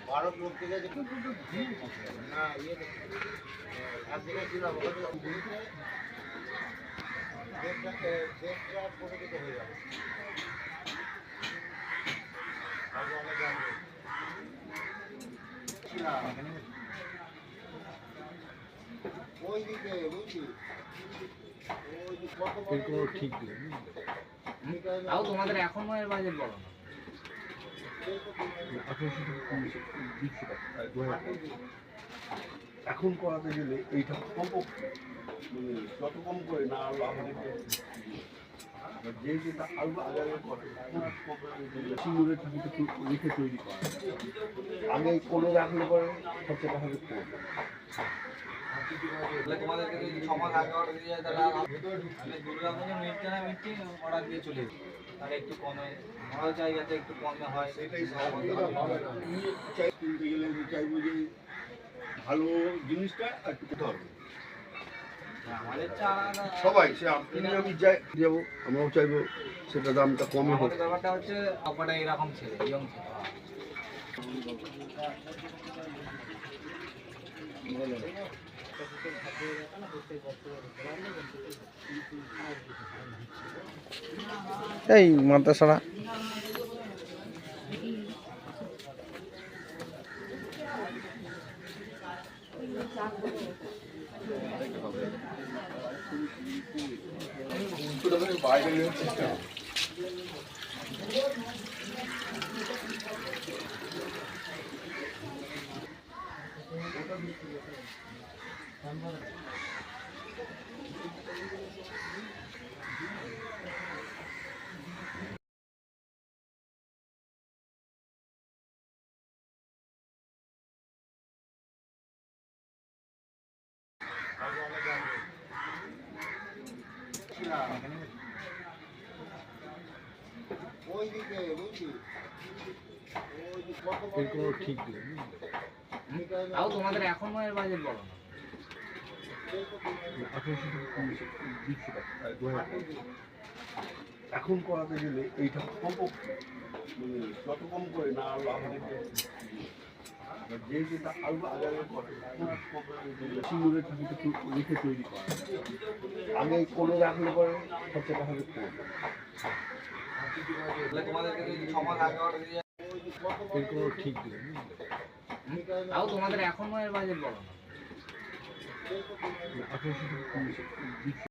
ভারত লোক থেকে না ইয়ে এক জায়গায় ছিলাম ওখানে দেড়টা পনেরো দিকে হয়ে যাবে ওই দিকে বুঝলি ঠিক তাও তোমাদের এখন নয় বাজেট বলো না। এখন করাতে গেলে এইটা কমপক্ষে মানে যত কম করে না আরো আমাদের যে যেটা আরো আগে করে সিঙ্গুরের থাকিতে রেখে তৈরি করা আগে কোলে রাখলে পরে খরচাটা হবে কম। তোমাদেরকে যদি 6 মাস আগে অর্ডার দিয়ে যায় তাহলে দুর্গা পুজো মিটিং অর্ডার দিয়ে চলে যাবে তাহলে একটু কমে আমরাও চাই যাতে একটু কমে হয়। সেটাই কিনতে গেলে চাইবো যে ভালো জিনিসটা একটু করতে হবে আমাদের সবাই সে আপনি আমি যাই যাবো আমরাও চাইবো সেটা দামটা কমে হোক। ব্যাপারটা হচ্ছে অপাটা এরকম ছেলে ইয়ং ছেলে এই মাদ্রাসারা ওই দিকে বুঝলি ঠিক তাও তোমাদের এখন নয় বাজেট বলো না। এখন করাতে গেলে এইটা কমপক্ষে মানে যত কম করে না আরো আমাদের যে যেটা আরো আগে করে সিঙ্গুরের থাকিতে রেখে তৈরি করা আগে কোলে রাখলে পরে খরচাটা হবে কম। তোমাদেরকে যদি 6 মাস আগে অর্ডার দিয়ে যায় ঠিক তাও তোমাদের এখন নয় বাজেট বলো না।